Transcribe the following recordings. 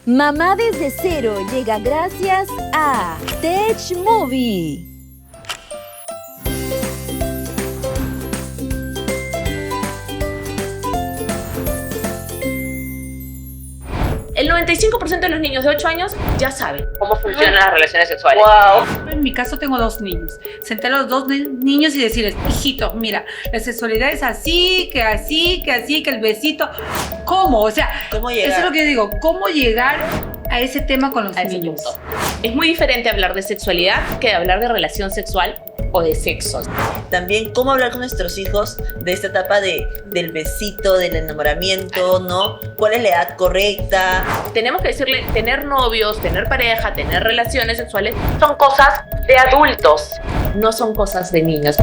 Mamá desde cero llega gracias a Tech Movie. El 95% de los niños de 8 años ya saben cómo funcionan las relaciones sexuales. Wow. En mi caso tengo 2 niños. Senté a los 2 niños y decirles, hijitos, mira, la sexualidad es así, que el besito. ¿Cómo? O sea, ¿cómo llegar? Eso es lo que yo digo, ¿cómo llegar a ese tema con los A ese niños? punto. Es muy diferente hablar de sexualidad que de hablar de relación sexual o de sexo. También cómo hablar con nuestros hijos de esta etapa del besito, del enamoramiento, ¿no? ¿Cuál es la edad correcta? Tenemos que decirle, tener novios, tener pareja, tener relaciones sexuales son cosas de adultos, no son cosas de niños.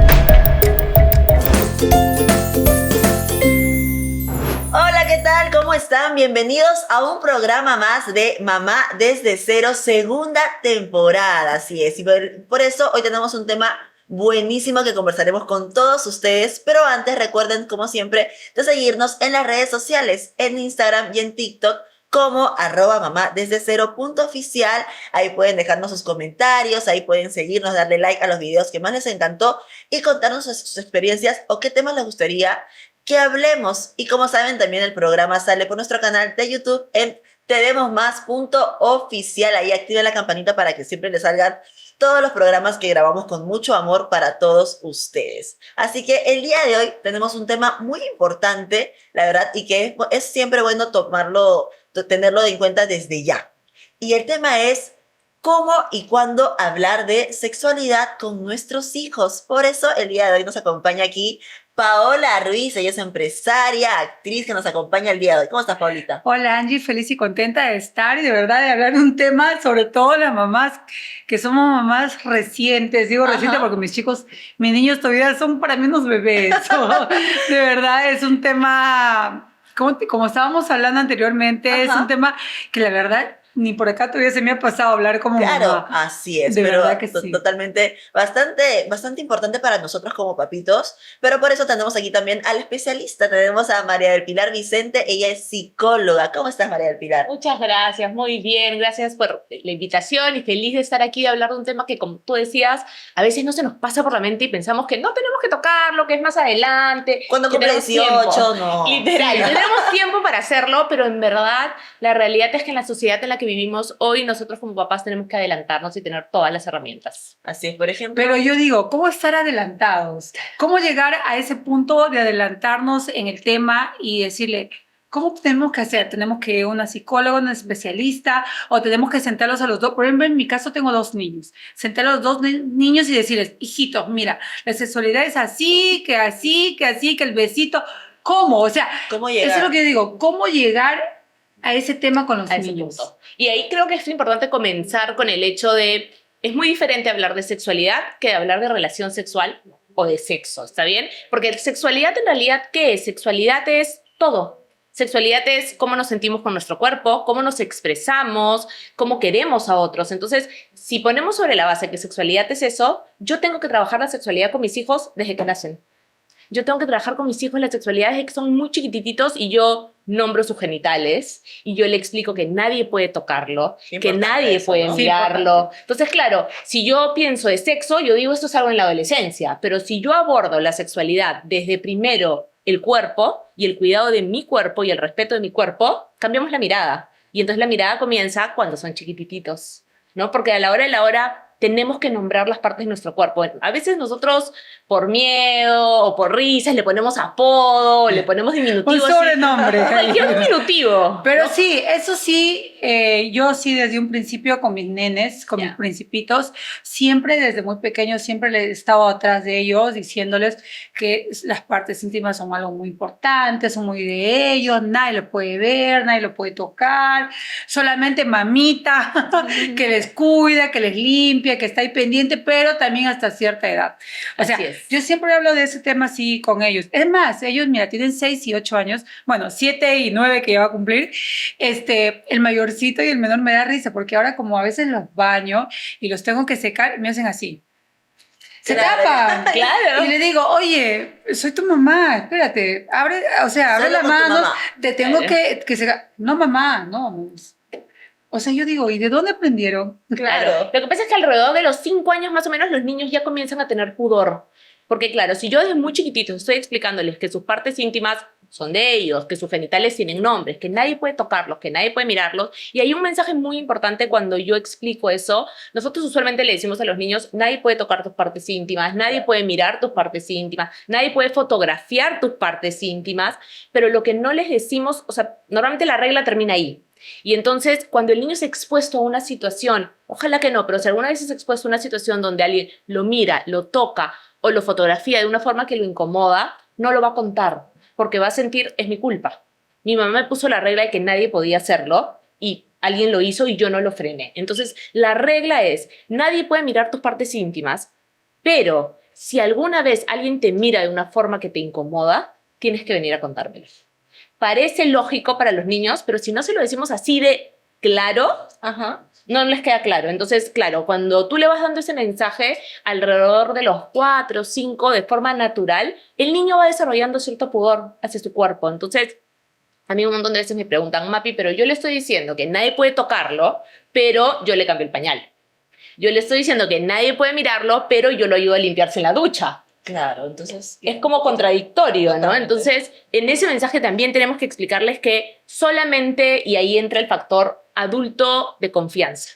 Hola, ¿qué tal? ¿Cómo están? Bienvenidos a un programa más de Mamá desde cero, segunda temporada. Así es, y por eso hoy tenemos un tema buenísimo que conversaremos con todos ustedes, pero antes recuerden, como siempre, de seguirnos en las redes sociales, en Instagram y en TikTok, como @mamadesdecero.oficial. Ahí pueden dejarnos sus comentarios, ahí pueden seguirnos, darle like a los videos que más les encantó y contarnos sus experiencias o qué temas les gustaría que hablemos. Y como saben, también el programa sale por nuestro canal de YouTube en tevemosmas.oficial. Ahí activen la campanita para que siempre les salgan todos los programas que grabamos con mucho amor para todos ustedes. Así que el día de hoy tenemos un tema muy importante, la verdad, y que es siempre bueno tenerlo en cuenta desde ya. Y el tema es cómo y cuándo hablar de sexualidad con nuestros hijos. Por eso el día de hoy nos acompaña aquí Paola Ruiz. Ella es empresaria, actriz, que nos acompaña el día de hoy. ¿Cómo estás, Paulita? Hola, Angie, feliz y contenta de estar y de verdad de hablar de un tema, sobre todo las mamás que somos mamás recientes. Digo recientes porque mis niños todavía son para mí unos bebés. De verdad es un tema, como estábamos hablando anteriormente, es un tema que la verdad ni por acá todavía se me ha pasado a hablar como claro, mamá. así es, de pero verdad que sí. Totalmente, bastante importante para nosotros como papitos, pero por eso tenemos aquí también al especialista. Tenemos a María del Pilar Vicente, ella es psicóloga. ¿Cómo estás, María del Pilar? Muchas gracias, muy bien, gracias por la invitación y feliz de estar aquí y hablar de un tema que, como tú decías, a veces no se nos pasa por la mente y pensamos que no tenemos que tocarlo, que es más adelante. Cuando cumple 18, no. Literal, tenemos tiempo para hacerlo, pero en verdad la realidad es que en la sociedad en la que vivimos hoy, nosotros como papás tenemos que adelantarnos y tener todas las herramientas. Así es, por ejemplo. Pero yo digo, ¿cómo estar adelantados? ¿Cómo llegar a ese punto de adelantarnos en el tema y decirle, ¿cómo tenemos que hacer? ¿Tenemos que ir a una psicóloga, una especialista o tenemos que sentarlos a los dos? Por ejemplo, en mi caso tengo 2 niños. Sentar a los 2 niños y decirles, hijitos, mira, la sexualidad es así, que el besito. ¿Cómo? O sea, ¿cómo llegar? Eso es lo que yo digo, ¿cómo llegar a ese tema con los niños? Y ahí creo que es importante comenzar con el hecho de, es muy diferente hablar de sexualidad que de hablar de relación sexual o de sexo, ¿está bien? Porque sexualidad en realidad, ¿qué es? Sexualidad es todo. Sexualidad es cómo nos sentimos con nuestro cuerpo, cómo nos expresamos, cómo queremos a otros. Entonces, si ponemos sobre la base que sexualidad es eso, yo tengo que trabajar la sexualidad con mis hijos desde que nacen. Yo tengo que trabajar con mis hijos la sexualidad desde que son muy chiquititos y yo nombro sus genitales y yo le explico que nadie puede tocarlo, que nadie puede mirarlo. Entonces, claro, si yo pienso de sexo, yo digo esto es algo en la adolescencia, pero si yo abordo la sexualidad desde primero el cuerpo y el cuidado de mi cuerpo y el respeto de mi cuerpo, cambiamos la mirada. Y entonces la mirada comienza cuando son chiquititos, ¿no? Porque a la hora de la hora tenemos que nombrar las partes de nuestro cuerpo. A veces nosotros, por miedo o por risas, le ponemos apodo, le ponemos diminutivo. Un sobrenombre. Cualquier diminutivo. Pero ¿no? sí, eso sí, yo sí desde un principio con mis nenes, con mis principitos, siempre desde muy pequeños, siempre he estado atrás de ellos diciéndoles que las partes íntimas son algo muy importante, son muy de ellos, nadie lo puede ver, nadie lo puede tocar, solamente mamita que les cuida, que les limpia, que está ahí pendiente, pero también hasta cierta edad. O sea, yo siempre hablo de ese tema así con ellos. Es más, ellos, mira, tienen 6 y 8 años, bueno, 7 y 9 que ya va a cumplir. El mayorcito y el menor me da risa, porque ahora como a veces los baño y los tengo que secar, me hacen así. Se tapan. Claro. Y le digo, oye, soy tu mamá, espérate, abre la mano, te tengo que secar. No, mamá, no. O sea, yo digo, ¿y de dónde aprendieron? Claro. Lo que pasa es que alrededor de los 5 años más o menos los niños ya comienzan a tener pudor. Porque claro, si yo desde muy chiquititos estoy explicándoles que sus partes íntimas son de ellos, que sus genitales tienen nombres, que nadie puede tocarlos, que nadie puede mirarlos, y hay un mensaje muy importante cuando yo explico eso. Nosotros usualmente le decimos a los niños, nadie puede tocar tus partes íntimas, nadie puede mirar tus partes íntimas, nadie puede fotografiar tus partes íntimas, pero lo que no les decimos, o sea, normalmente la regla termina ahí. Y entonces, cuando el niño es expuesto a una situación, ojalá que no, pero si alguna vez es expuesto a una situación donde alguien lo mira, lo toca o lo fotografía de una forma que lo incomoda, no lo va a contar, porque va a sentir, es mi culpa. Mi mamá me puso la regla de que nadie podía hacerlo y alguien lo hizo y yo no lo frené. Entonces, la regla es, nadie puede mirar tus partes íntimas, pero si alguna vez alguien te mira de una forma que te incomoda, tienes que venir a contármelo. Parece lógico para los niños, pero si no se lo decimos así de claro, no les queda claro. Entonces, claro, cuando tú le vas dando ese mensaje alrededor de los 4 o 5 de forma natural, el niño va desarrollando cierto pudor hacia su cuerpo. Entonces, a mí un montón de veces me preguntan, Mapi, pero yo le estoy diciendo que nadie puede tocarlo, pero yo le cambio el pañal. Yo le estoy diciendo que nadie puede mirarlo, pero yo lo ayudo a limpiarse en la ducha. Claro, entonces... Es como contradictorio, ¿no? Totalmente. Entonces, en ese mensaje también tenemos que explicarles que solamente, y ahí entra el factor adulto de confianza.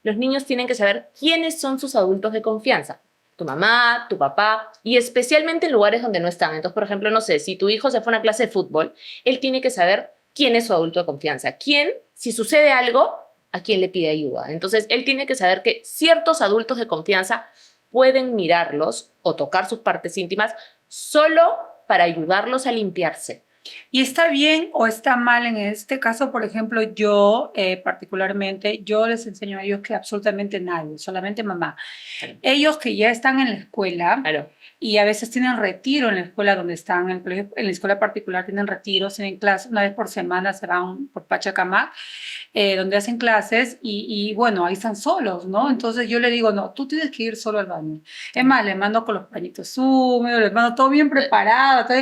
Los niños tienen que saber quiénes son sus adultos de confianza. Tu mamá, tu papá, y especialmente en lugares donde no están. Entonces, por ejemplo, no sé, si tu hijo se fue a una clase de fútbol, él tiene que saber quién es su adulto de confianza. ¿Quién, si sucede algo, a quién le pide ayuda? Entonces, él tiene que saber que ciertos adultos de confianza pueden mirarlos o tocar sus partes íntimas solo para ayudarlos a limpiarse. ¿Y está bien o está mal en este caso? Por ejemplo, yo particularmente, yo les enseño a ellos que absolutamente nadie, solamente mamá. Claro. Ellos que ya están en la escuela Claro. y a veces tienen retiro en la escuela donde están, en el colegio, en la escuela particular tienen retiros, tienen clases, una vez por semana se van por Pachacamac, donde hacen clases y bueno, ahí están solos, ¿no? Entonces yo le digo, no, tú tienes que ir solo al baño. Es más, le mando con los pañitos húmedos, les mando todo bien preparado. Todo.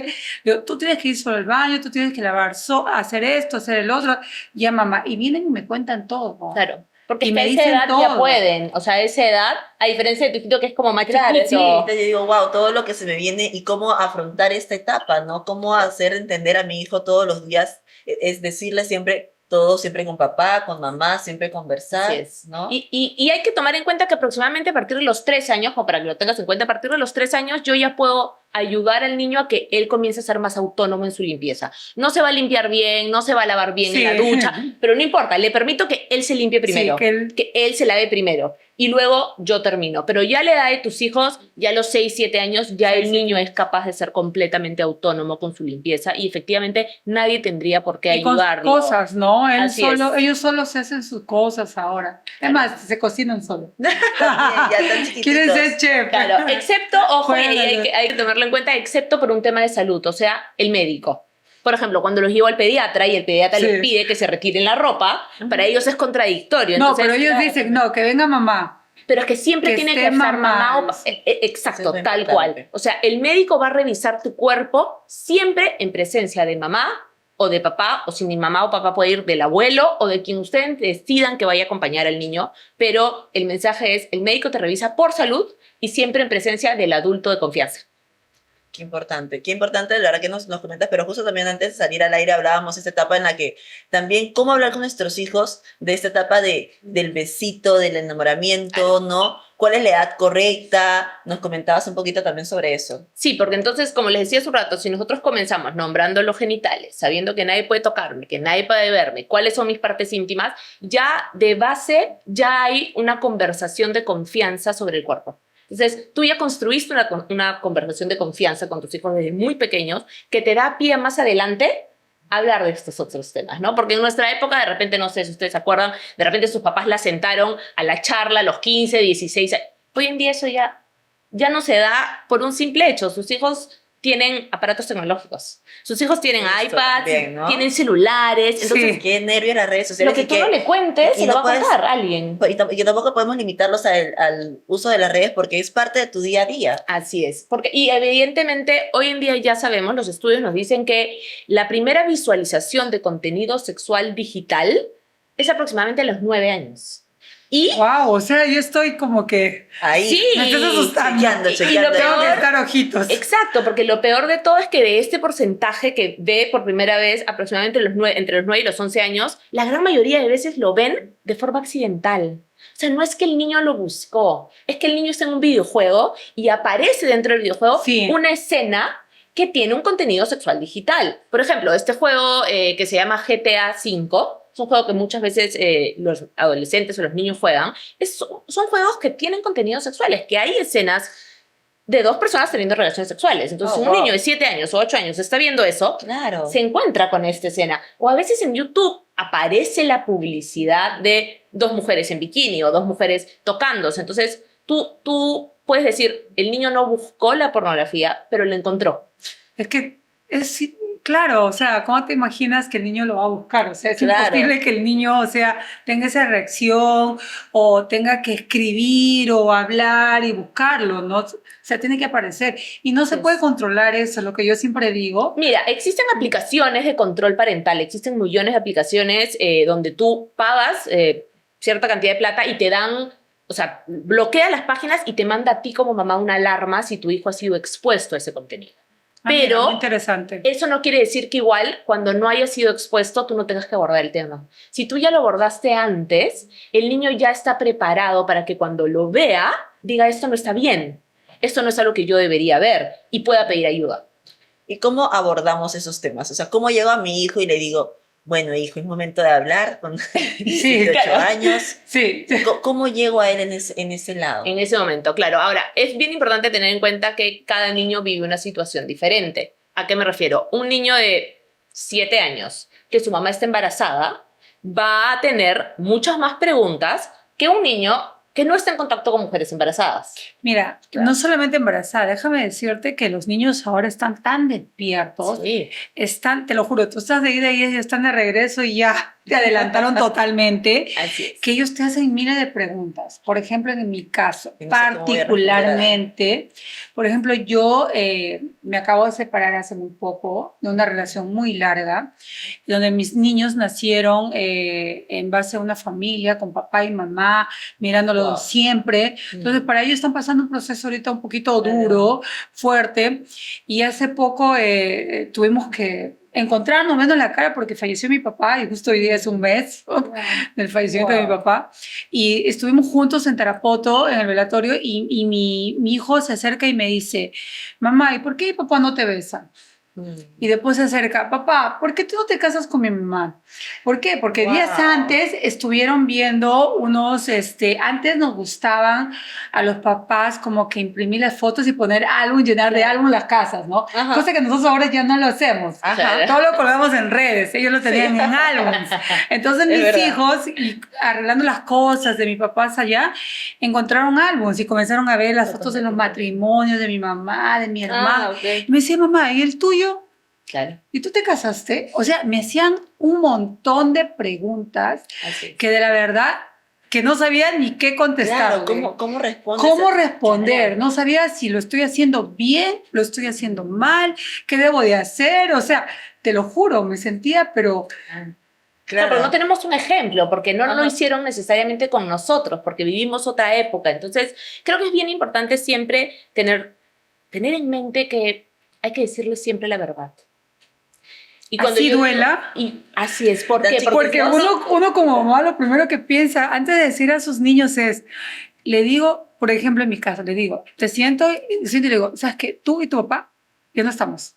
Digo, tú tienes que ir solo al baño, tú tienes que lavar, hacer esto, hacer el otro. Ya, mamá. Y vienen y me cuentan todo. Claro. Porque Y es que me a esa dicen edad ya todo. pueden. O sea, a esa edad, a diferencia de tu hijito que es como más Claro, sí, chiquito. entonces yo digo, wow, todo lo que se me viene y cómo afrontar esta etapa, ¿no? Cómo hacer entender a mi hijo todos los días, es decirle siempre todo, siempre con papá, con mamá, siempre conversar, Así es. ¿no? Y hay que tomar en cuenta que aproximadamente a partir de los 3 años, o para que lo tengas en cuenta, a partir de los 3 años yo ya puedo ayudar al niño a que él comience a ser más autónomo en su limpieza. No se va a limpiar bien, no se va a lavar bien Sí. en la ducha, pero no importa, le permito que él se limpie primero, Sí, que él se lave primero y luego yo termino. Pero ya a la edad de tus hijos, ya a los 6, 7 años, ya el niño es capaz de ser completamente autónomo con su limpieza y efectivamente nadie tendría por qué y con sus ayudarlo. cosas, ¿no? Así es. Ellos solos se hacen sus cosas ahora. Es más, se cocinan solos. También, ya tan chiquititos. Quieren ser chef. Claro, excepto, ojo, y Juégale. hay que tomarlo en cuenta, excepto por un tema de salud, o sea, el médico. Por ejemplo, cuando los llevo al pediatra y el pediatra Sí. les pide que se retiren la ropa, para ellos es contradictorio. No, Entonces, pero ellos dicen, no, que venga mamá. pero es que siempre que tiene esté que estar mamá. mamá o exacto, Eso es lo tal importante. cual. O sea, el médico va a revisar tu cuerpo siempre en presencia de mamá o de papá, o si ni mamá o papá puede ir del abuelo o de quien ustedes decidan que vaya a acompañar al niño, pero el mensaje es, el médico te revisa por salud y siempre en presencia del adulto de confianza. Qué importante, la verdad que nos comentas, pero justo también antes de salir al aire hablábamos de esta etapa en la que también cómo hablar con nuestros hijos de esta etapa del besito, del enamoramiento, ¿no? ¿Cuál es la edad correcta? Nos comentabas un poquito también sobre eso. Sí, porque entonces, como les decía hace un rato, si nosotros comenzamos nombrando los genitales, sabiendo que nadie puede tocarme, que nadie puede verme, cuáles son mis partes íntimas, ya de base ya hay una conversación de confianza sobre el cuerpo. Entonces, tú ya construiste una conversación de confianza con tus hijos desde muy pequeños que te da pie más adelante a hablar de estos otros temas, ¿no? Porque en nuestra época, de repente, no sé si ustedes se acuerdan, de repente sus papás la sentaron a la charla a los 15, 16 años. Hoy en día eso ya no se da por un simple hecho. Sus hijos tienen aparatos tecnológicos. Sus hijos tienen Esto iPads, también, ¿no? tienen celulares. Entonces, Sí. Qué nervios las redes sociales. lo que y tú no le cuentes, y se no lo va a puedes- contar a alguien. y que tampoco podemos limitarlos al uso de las redes porque es parte de tu día a día. Así es, y evidentemente hoy en día ya sabemos, los estudios nos dicen que la primera visualización de contenido sexual digital es aproximadamente a los 9 años. Y Wow, o sea, yo estoy como que Ahí. sí, me estás asustando. Chequeando, y chequeando. lo Tengo que peor, estar ojitos. exacto, porque lo peor de todo es que de este porcentaje que ve por primera vez aproximadamente entre los 9 y los 11 años, la gran mayoría de veces lo ven de forma accidental. O sea, no es que el niño lo buscó, es que el niño está en un videojuego y aparece dentro del videojuego Sí. una escena que tiene un contenido sexual digital. Por ejemplo, este juego que se llama GTA V, es un juego que muchas veces los adolescentes o los niños juegan, son juegos que tienen contenidos sexuales, que hay escenas de dos personas teniendo relaciones sexuales. Entonces, Oh, un wow. niño de 7 años o 8 años está viendo eso, Claro. se encuentra con esta escena. O a veces en YouTube aparece la publicidad de dos mujeres en bikini o dos mujeres tocándose. Entonces, tú puedes decir, el niño no buscó la pornografía, pero la encontró. Es que es claro, o sea, ¿cómo te imaginas que el niño lo va a buscar? O sea, es Claro. imposible que el niño, o sea, tenga esa reacción o tenga que escribir o hablar y buscarlo, ¿no? O sea, tiene que aparecer. Y no se puede controlar eso, lo que yo siempre digo. Mira, existen aplicaciones de control parental, existen millones de aplicaciones donde tú pagas cierta cantidad de plata y te dan, o sea, bloquea las páginas y te manda a ti como mamá una alarma si tu hijo ha sido expuesto a ese contenido. Ah, mira, Pero muy interesante. eso no quiere decir que igual cuando no haya sido expuesto tú no tengas que abordar el tema. Si tú ya lo abordaste antes, el niño ya está preparado para que cuando lo vea diga esto no está bien, esto no es algo que yo debería ver y pueda pedir ayuda. ¿Y cómo abordamos esos temas? O sea, ¿cómo llego a mi hijo y le digo, bueno, hijo, es momento de hablar con 18 claro. años? Sí, ¿Cómo llego a él en ese lado? En ese momento, claro. Ahora, es bien importante tener en cuenta que cada niño vive una situación diferente. ¿A qué me refiero? Un niño de 7 años que su mamá está embarazada va a tener muchas más preguntas que un niño que no está en contacto con mujeres embarazadas. mira, no solamente embarazada, déjame decirte que los niños ahora están tan despiertos, Sí. están, te lo juro, tú estás de ida y ellos están de regreso y ya te adelantaron totalmente, Así es. que ellos te hacen miles de preguntas. Por ejemplo, en mi caso, Y no sé cómo voy a particularmente, por ejemplo, yo me acabo de separar hace muy poco de una relación muy larga, donde mis niños nacieron en base a una familia con papá y mamá, mirándolo Wow. siempre. Entonces, para ellos están pasando un proceso ahorita un poquito duro, fuerte, y hace poco tuvimos que encontrarnos, viendo la cara porque falleció mi papá y justo hoy día es un mes del fallecimiento de mi papá y estuvimos juntos en Tarapoto en el velatorio y mi hijo se acerca y me dice, mamá, ¿y por qué mi papá no te besa? Y después se acerca, papá, ¿por qué tú no te casas con mi mamá? ¿Por qué? Porque Wow. días antes estuvieron viendo unos, antes nos gustaban a los papás como que imprimir las fotos y poner álbum, llenar de álbum las casas, ¿no? Ajá. Cosa que nosotros ahora ya no lo hacemos. Ajá. Todo lo colgamos en redes, ellos lo tenían en álbums. Entonces Es mis verdad. hijos, y arreglando las cosas de mi papá allá, encontraron álbums y comenzaron a ver las fotos de los matrimonios de mi mamá, de mi hermano. Ah, ok. Y me decía, mamá, ¿y el tuyo? Claro, ¿Y tú te casaste? O sea, me hacían un montón de preguntas así es. que de la verdad que no sabía ni qué contestar. Claro, ¿cómo respondes? ¿Cómo responder? No sabía si lo estoy haciendo bien, lo estoy haciendo mal, qué debo de hacer. O sea, te lo juro, me sentía, pero Claro, Claro. pero no tenemos un ejemplo, porque no lo Ajá. hicieron necesariamente con nosotros, porque vivimos otra época. Entonces, creo que es bien importante siempre tener en mente que hay que decirle siempre la verdad. Y así duela. Y así es, ¿por qué? That's it. Porque no- uno como mamá lo primero que piensa antes de decir a sus niños es, le digo, por ejemplo en mi caso, le digo, te siento y le digo, ¿sabes qué? Tú y tu papá ya no estamos.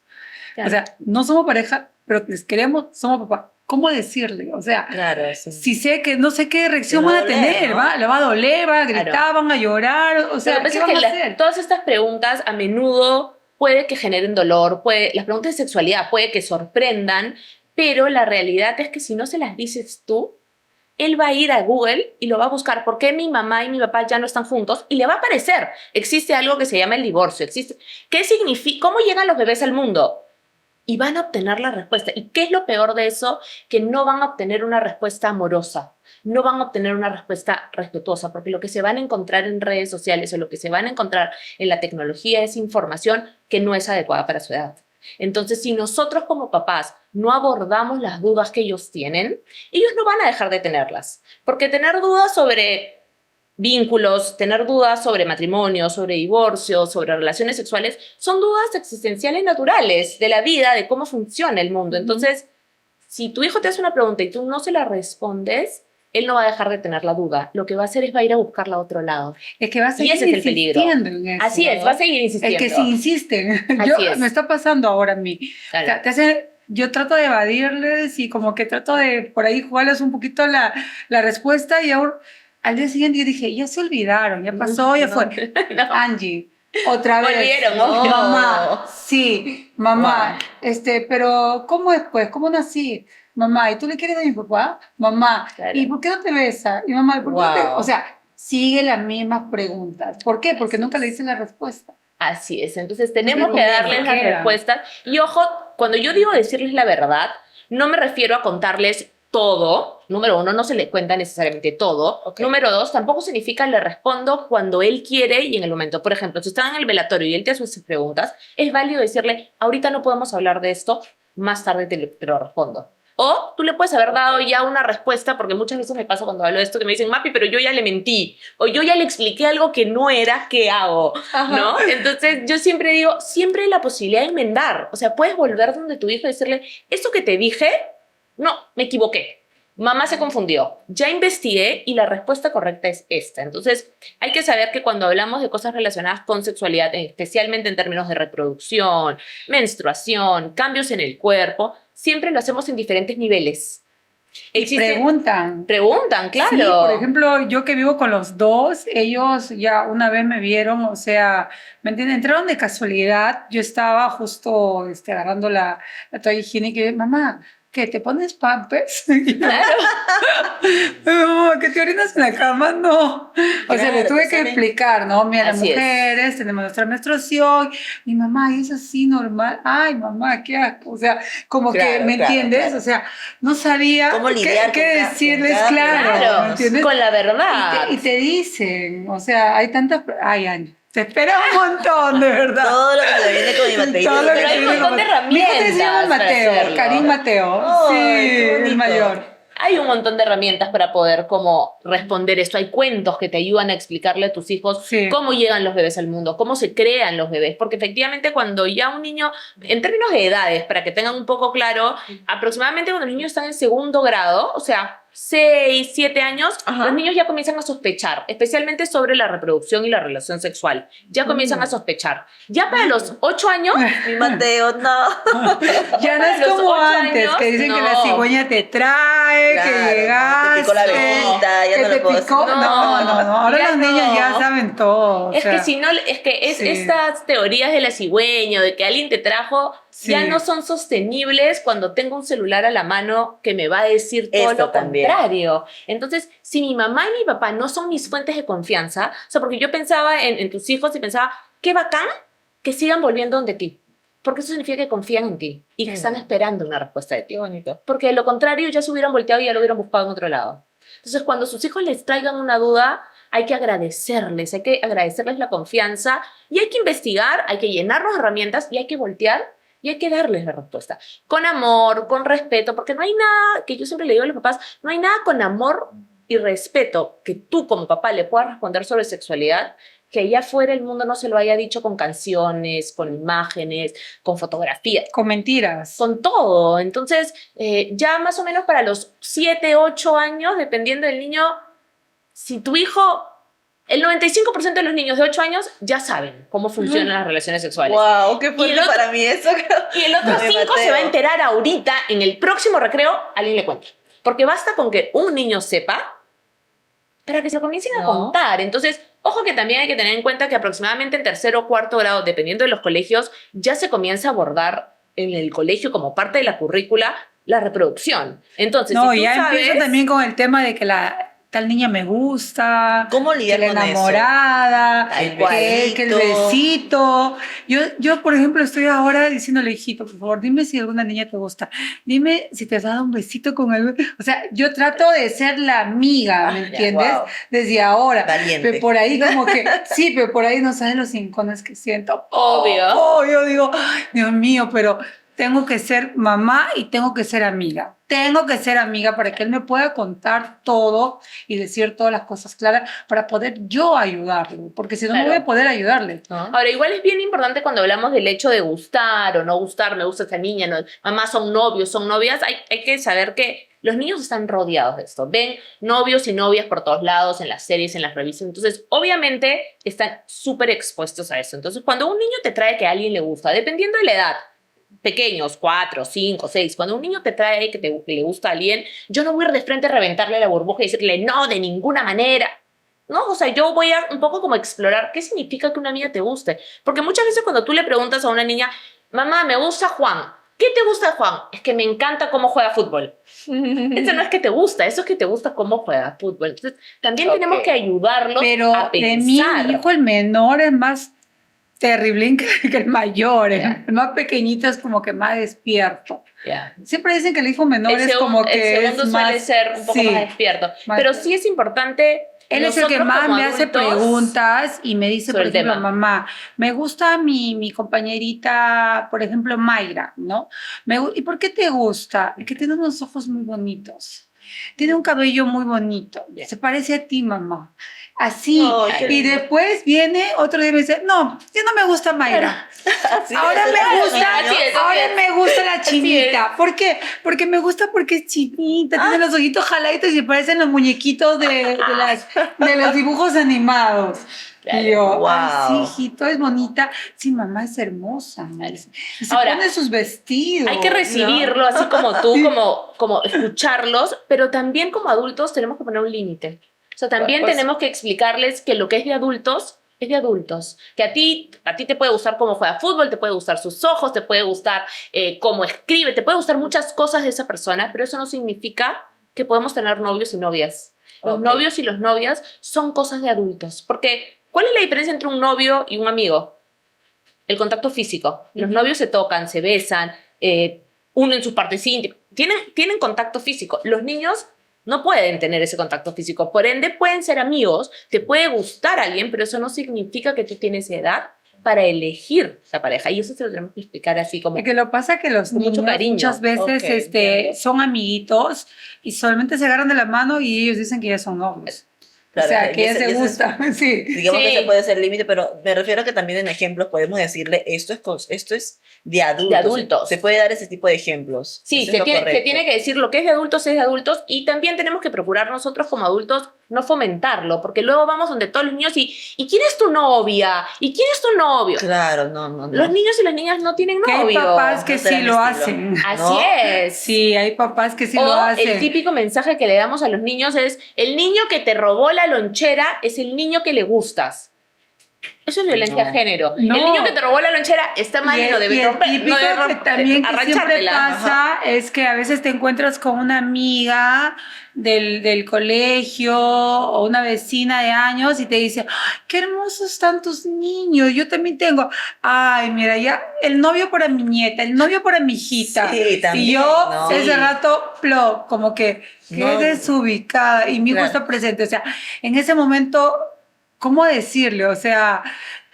Claro. O sea, no somos pareja, pero les queremos, somos papá. ¿Cómo decirle? O sea, Claro, sí. si sé que no sé qué reacción Le va a van a doler, tener, ¿no? le va a doler, van a gritar, Claro. van a llorar, o sea, Lo que ¿qué pasa van es a que hacer? todas estas preguntas a menudo puede que generen dolor, las preguntas de sexualidad puede que sorprendan, pero la realidad es que si no se las dices tú, él va a ir a Google y lo va a buscar. ¿Por qué mi mamá y mi papá ya no están juntos? Y le va a aparecer. Existe algo que se llama el divorcio. ¿Qué significa? ¿Cómo llegan los bebés al mundo? Y van a obtener la respuesta. ¿Y qué es lo peor de eso? Que no van a obtener una respuesta amorosa. No van a obtener una respuesta respetuosa, porque lo que se van a encontrar en redes sociales o lo que se van a encontrar en la tecnología es información que no es adecuada para su edad. Entonces, si nosotros como papás no abordamos las dudas que ellos tienen, ellos no van a dejar de tenerlas. Porque tener dudas sobre vínculos, tener dudas sobre matrimonio, sobre divorcio, sobre relaciones sexuales, son dudas existenciales naturales de la vida, de cómo funciona el mundo. Entonces, si tu hijo te hace una pregunta y tú no se la respondes, él no va a dejar de tener la duda. Lo que va a hacer es va a ir a buscarla a otro lado. Es que va a seguir ese es el peligro. insistiendo en eso. Así es, va a seguir insistiendo. Es que si insisten, Así es. me está pasando ahora a mí. Claro. Yo trato de evadirles y como que trato de por ahí jugarles un poquito la respuesta y ahora, al día siguiente yo dije, ya se olvidaron, ya pasó, ya fue. No. Angie, otra vez. Volvieron, No, obvio. mamá, sí, mamá, pero ¿cómo es pues? ¿Cómo nací? Mamá, ¿y tú le quieres a mi papá? Mamá, Claro. ¿y por qué no te besa? Y mamá, ¿por qué no te...? Wow. O sea, sigue las mismas preguntas. ¿Por qué? Porque nunca le dicen la respuesta. Así es, entonces tenemos No que sé darles cómo las queda. respuestas. Y ojo, cuando yo digo decirles la verdad, no me refiero a contarles todo. Número uno, no se le cuenta necesariamente todo. Ok. Número dos, tampoco significa le respondo cuando él quiere y en el momento. Por ejemplo, si están en el velatorio y él te hace sus preguntas, es válido decirle, ahorita no podemos hablar de esto, más tarde te lo respondo. O tú le puedes haber dado ya una respuesta, porque muchas veces me pasa cuando hablo de esto que me dicen, Mapi, pero yo ya le mentí, o yo ya le expliqué algo que no era, ¿qué hago? ¿No? Entonces yo siempre digo, siempre hay la posibilidad de enmendar. O sea, puedes volver donde tu hijo y decirle, esto que te dije, no, me equivoqué. Mamá se confundió. Ya investigué y la respuesta correcta es esta. Entonces, hay que saber que cuando hablamos de cosas relacionadas con sexualidad, especialmente en términos de reproducción, menstruación, cambios en el cuerpo, siempre lo hacemos en diferentes niveles. Preguntan. Preguntan, claro. Sí, por ejemplo, yo que vivo con los dos, ellos ya una vez me vieron, o sea, ¿me entienden? Entraron de casualidad, yo estaba justo agarrando la toalla higiénica y yo, mamá, ¿qué, te pones pampers? Y yo, Claro. mamá, ¿que te orinas en la cama? No. O sea, le Claro, tuve pues, que salen- explicar, ¿no? Mira, las Así es. mujeres tenemos nuestra menstruación. Mi mamá, ¿y es así normal? Ay, mamá, qué asco. O sea, como que, Claro, ¿me claro, entiendes? claro. O sea, no sabía ¿Cómo lidiar qué con decirles, cada claro, ¿me Claro, entiendes? con la verdad. Y te dicen, o sea, hay tantas... Ay, Ani, te espera un montón, de verdad. Todo lo que se viene con mi Mateito. Todo lo que Pero hay te un viene montón de como- Mi hijo se herramientas llama para Mateo, hacerlo. Karim Mateo. Ay, Sí, qué el bonito. mayor. Hay un montón de herramientas para poder como responder esto. Hay cuentos que te ayudan a explicarle a tus hijos Sí. cómo llegan los bebés al mundo, cómo se crean los bebés. Porque efectivamente cuando ya un niño, en términos de edades, para que tengan un poco claro, aproximadamente cuando los niños están en segundo grado, o sea, 6, 7 años, Ajá. los niños ya comienzan a sospechar, especialmente sobre la reproducción y la relación sexual. Ya comienzan a sospechar. Ya para los 8 años, Mi Mateo, no. Ya no Para es los como 8 antes, años, que dicen que la no. cigüeña te trae, Claro, que no, te llegaste, picó la abejita, ya que no lo te puedo picó. decir. No. Ahora ya los niños no. ya saben todo. o Es sea, que si no, es que sí. estas teorías de la cigüeña, de que alguien te trajo, Sí. ya no son sostenibles cuando tengo un celular a la mano que me va a decir todo Esto lo también. contrario. Entonces, si mi mamá y mi papá no son mis fuentes de confianza, o sea, porque yo pensaba en tus hijos y pensaba, qué bacán que sigan volviendo donde ti. Porque eso significa que confían en ti y que están esperando una respuesta de ti. Qué bonito. Porque de lo contrario ya se hubieran volteado y ya lo hubieran buscado en otro lado. Entonces, cuando sus hijos les traigan una duda, hay que agradecerles la confianza y hay que investigar, hay que llenarnos de herramientas y hay que voltear y hay que darles la respuesta. Con amor, con respeto, porque no hay nada, que yo siempre le digo a los papás, no hay nada con amor y respeto que tú como papá le puedas responder sobre sexualidad que allá afuera el mundo no se lo haya dicho con canciones, con imágenes, con fotografías, con mentiras. con todo. Entonces, ya más o menos para los 7, 8 años, dependiendo del niño, si tu hijo, el 95% de los niños de 8 años ya saben cómo funcionan las relaciones sexuales. Wow, qué Y fuerte el otro- para mí eso. Y el otro Ay, 5 se va a Mateo. enterar ahorita, en el próximo recreo, alguien le cuenta. Porque basta con que un niño sepa para que se lo comiencen a No. contar. Entonces, ojo que también hay que tener en cuenta que aproximadamente en tercero o cuarto grado, dependiendo de los colegios, ya se comienza a abordar en el colegio como parte de la currícula la reproducción. Entonces, No, si tú ya sabes, empiezo también con el tema de que tal niña me gusta, ¿Cómo que lidiar la con eso? enamorada, Tal que el besito. Yo, por ejemplo, estoy ahora diciéndole, hijito, por favor, dime si alguna niña te gusta. Dime si te has dado un besito con algo. O sea, yo trato de ser la amiga, ¿me Ya, entiendes? wow. Desde ahora. Valiente. Pero por ahí como que, sí, pero por ahí no sabes los rincones que siento. Obvio. Yo digo, "Ay, Dios mío, pero tengo que ser mamá y tengo que ser amiga. Tengo que ser amiga para que él me pueda contar todo y decir todas las cosas claras para poder yo ayudarlo, porque si no, no Claro. voy a poder ayudarle, ¿no? Ahora, igual es bien importante cuando hablamos del hecho de gustar o no gustar, me gusta esta niña, no, mamá son novios, son novias, hay que saber que los niños están rodeados de esto, ven novios y novias por todos lados, en las series, en las revistas, entonces obviamente están súper expuestos a eso. Entonces cuando un niño te trae que a alguien le gusta, dependiendo de la edad, pequeños, 4, 5, 6, cuando un niño te trae que le gusta a alguien, yo no voy a ir de frente a reventarle la burbuja y decirle no, de ninguna manera. ¿No? O sea, yo voy a un poco como explorar qué significa que una niña te guste. Porque muchas veces cuando tú le preguntas a una niña, mamá, me gusta Juan. ¿Qué te gusta de Juan? Es que me encanta cómo juega fútbol. Eso no es que te gusta, eso es que te gusta cómo juega fútbol. Entonces, también tenemos que ayudarlos Pero a de mí, pensar. mi hijo, el menor es más terrible que el mayor. Ya. El más pequeñito es como que más despierto. Ya. Siempre dicen que el hijo menor es como que el segundo es suele más, ser un poco sí, más despierto. más- Pero sí es importante. Él es el que nosotros más como me hace adultos, preguntas y me dice, sobre por el ejemplo, tema. mamá, me gusta mi compañerita, por ejemplo, Mayra, ¿no? ¿Y por qué te gusta? Es que tiene unos ojos muy bonitos. Tiene un cabello muy bonito. Se parece a ti, mamá. Así. Ay, qué Y lindo. después viene otro día y me dice, no, ya no me gusta Mayra. Así Ahora debe ser me los gusta, niños. así es. ahora me gusta la es. chinita. ¿Por qué? Porque me gusta porque es chinita, tiene los ojitos jaladitos y parecen los muñequitos de los dibujos animados. Y yo, Wow. ay, sí, hijito, es bonita. Sí, mamá es hermosa. Me dice. Y se Ahora, pone sus vestidos. Hay que recibirlo, así como tú, como escucharlos, pero también como adultos tenemos que poner un límite. O sea, también Pues- tenemos que explicarles que lo que es de adultos es de adultos. Que a ti te puede gustar cómo juega fútbol, te puede gustar sus ojos, te puede gustar cómo escribe, te puede gustar muchas cosas de esa persona, pero eso no significa que podemos tener novios y novias. Los Ok. novios y las novias son cosas de adultos. Porque, ¿cuál es la diferencia entre un novio y un amigo? El contacto físico. Los novios se tocan, se besan, unen sus partes íntimas. Tienen contacto físico. Los niños no pueden tener ese contacto físico. Por ende, pueden ser amigos, te puede gustar alguien, pero eso no significa que tú tienes edad para elegir la pareja. Y eso se lo tenemos que explicar así como... Es que lo pasa que los Con mucho niños cariño. muchas veces Ok, entiendo. son amiguitos y solamente se agarran de la mano y ellos dicen que ya son novios. Claro, o sea, que y ya ese- se y ese es- gustan. Sí. Digamos Sí. que ese puede ser el límite, pero me refiero a que también en ejemplos podemos decirle esto es de adultos. De adultos. Se puede dar ese tipo de ejemplos. Sí, Eso es se lo tiene, se correcto. tiene que decir lo que es de adultos y también tenemos que procurar nosotros como adultos no fomentarlo, porque luego vamos donde todos los niños ¿y quién es tu novia? ¿Y quién es tu novio? Claro, no. Los niños y las niñas no tienen Que hay novio. papás que No será sí mi lo estilo. hacen. Así ¿no? es. Sí, hay papás que sí o lo hacen. el típico mensaje que le damos a los niños es, el niño que te robó la lonchera es el niño que le gustas. Eso es violencia No. de género. No. El niño que te robó la lonchera está mal y, no debe y el romper, típico no debe que también que siempre arranchártela. pasa es que a veces te encuentras con una amiga del colegio o una vecina de años y te dice, "Ay, qué hermosos están tus niños, yo también tengo, ay, mira, ya, el novio para mi nieta, el novio para mi hijita". Sí, también, y yo ¿no? ese Sí. rato, como que No. quedé desubicada y mi hijo Claro. está presente, o sea, en ese momento, ¿cómo decirle? O sea,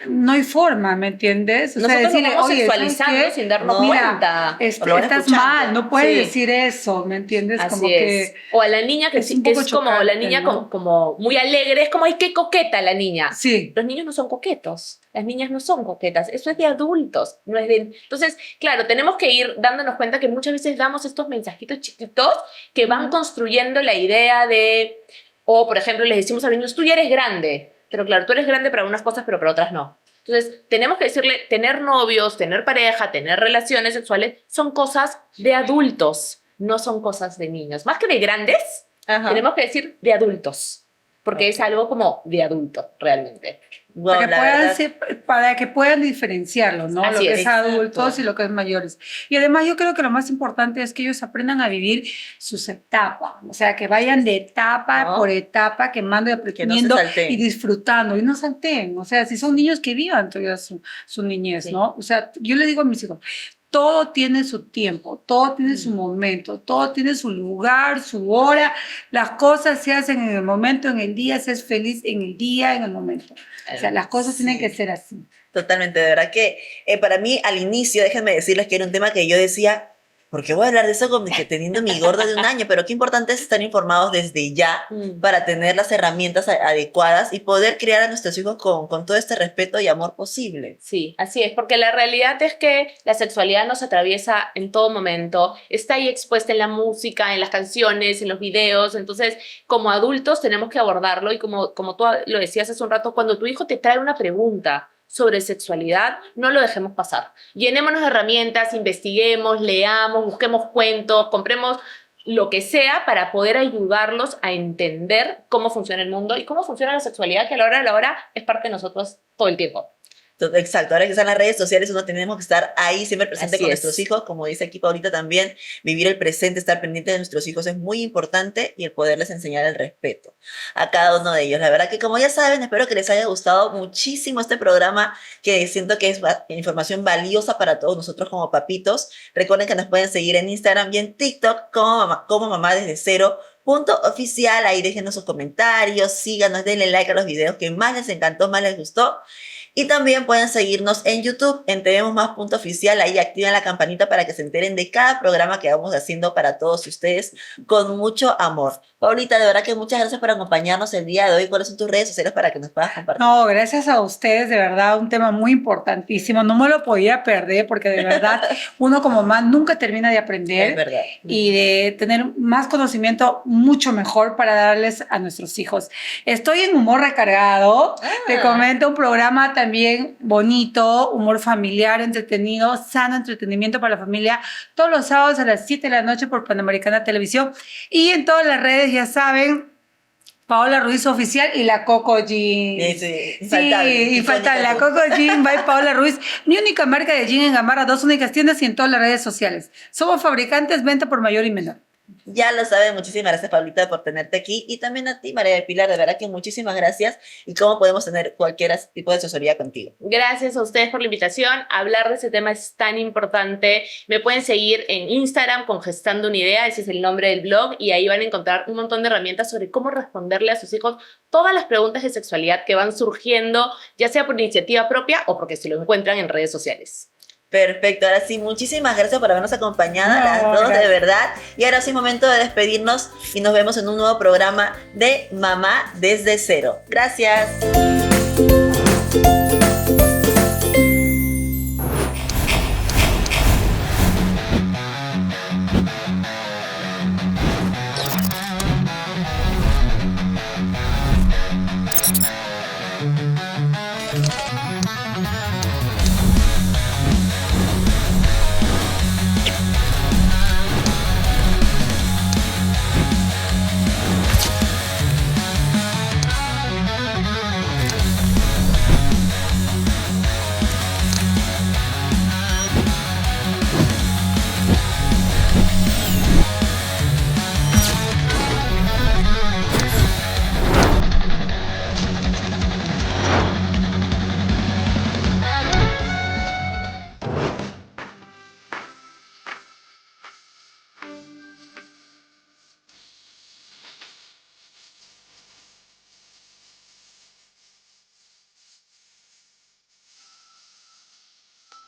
no hay forma, ¿me entiendes? O sea, Nosotros decirle, nos vamos oye, ¿sabes sexualizando qué? sin darnos No. cuenta. O lo van Estás escuchando. mal, no puedes Sí. decir eso, ¿me entiendes? Así Como es. que O a la niña que es sí, un que poco es como la chocante, niña ¿no? como muy alegre, es como, ay, qué coqueta la niña. sí, Los niños no son coquetos, las niñas no son coquetas, eso es de adultos, no es de... Entonces, claro, tenemos que ir dándonos cuenta que muchas veces damos estos mensajitos chiquitos que van construyendo la idea de, o por ejemplo, les decimos a los niños, tú ya eres grande, pero claro, tú eres grande para unas cosas, pero para otras no. Entonces, tenemos que decirle, tener novios, tener pareja, tener relaciones sexuales, son cosas de adultos, no son cosas de niños. Más que de grandes, Ajá. tenemos que decir de adultos, porque Ok. es algo como de adulto, realmente. Wow, para que la puedan verdad, para que puedan diferenciarlo, ¿no? Así Lo que es. es adultos Exacto. y lo que es mayores. Y además yo creo que lo más importante es que ellos aprendan a vivir sus etapas, o sea, que vayan de etapa ¿No? por etapa, quemando y Que no se aprendiendo y salteen. disfrutando y no salteen. O sea, si son niños que vivan todavía su niñez, Sí. ¿no? O sea, yo le digo a mis hijos, todo tiene su tiempo, todo tiene su momento, todo tiene su lugar, su hora. Las cosas se hacen en el momento, en el día, seas feliz en el día, en el momento. O sea, las cosas tienen que Sí. ser así. Totalmente, de verdad que para mí al inicio, déjenme decirles que era un tema que yo decía, ¿por qué voy a hablar de eso como que teniendo mi gordo de 1 año? Pero qué importante es estar informados desde ya para tener las herramientas adecuadas y poder criar a nuestros hijos con todo este respeto y amor posible. Sí, así es, porque la realidad es que la sexualidad nos atraviesa en todo momento, está ahí expuesta en la música, en las canciones, en los videos, entonces como adultos tenemos que abordarlo y como tú lo decías hace un rato, cuando tu hijo te trae una pregunta sobre sexualidad, no lo dejemos pasar. Llenémonos de herramientas, investiguemos, leamos, busquemos cuentos, compremos lo que sea para poder ayudarlos a entender cómo funciona el mundo y cómo funciona la sexualidad, que a la hora de la hora es parte de nosotros todo el tiempo. Exacto, ahora que están las redes sociales, uno tenemos que estar ahí siempre presente Así con es. nuestros hijos, como dice aquí Paulita también, vivir el presente, estar pendiente de nuestros hijos es muy importante y el poderles enseñar el respeto a cada uno de ellos. La verdad que como ya saben, espero que les haya gustado muchísimo este programa, que siento que es información valiosa para todos nosotros como papitos. Recuerden que nos pueden seguir en Instagram y en TikTok como mamá desde cero. .oficial, ahí déjenos sus comentarios, síganos, denle like a los videos que más les encantó, más les gustó. Y también pueden seguirnos en YouTube, en Tenemos Más Oficial, ahí activan la campanita para que se enteren de cada programa que vamos haciendo para todos ustedes con mucho amor. Paulita, de verdad que muchas gracias por acompañarnos el día de hoy. ¿Cuáles son tus redes sociales para que nos puedas compartir? No, gracias a ustedes, de verdad, un tema muy importantísimo. No me lo podía perder porque de verdad uno como mamá nunca termina de Es aprender verdad. y de tener más conocimiento mucho mejor para darles a nuestros hijos. Estoy en Humor Recargado, te comento un programa también bonito, humor familiar, entretenido, sano entretenimiento para la familia, todos los sábados a las 7 de la noche por Panamericana Televisión y en todas las redes, ya saben, Paola Ruiz Oficial y la Coco Jeans. Sí, Sí, infaltable. La Coco Jeans by Paola Ruiz. Mi única marca de jeans en Gamarra, 2 únicas tiendas y en todas las redes sociales. Somos fabricantes, venta por mayor y menor. Ya lo saben, muchísimas gracias Paulita por tenerte aquí y también a ti María del Pilar, de verdad que muchísimas gracias y cómo podemos tener cualquier tipo de asesoría contigo. Gracias a ustedes por la invitación. Hablar de ese tema es tan importante. Me pueden seguir en Instagram con Gestando una Idea, ese es el nombre del blog, y ahí van a encontrar un montón de herramientas sobre cómo responderle a sus hijos todas las preguntas de sexualidad que van surgiendo, ya sea por iniciativa propia o porque se lo encuentran en redes sociales. Perfecto, ahora sí, muchísimas gracias por habernos acompañado No, las dos, gracias. de verdad. Y ahora sí, es momento de despedirnos y nos vemos en un nuevo programa de Mamá desde Cero. Gracias.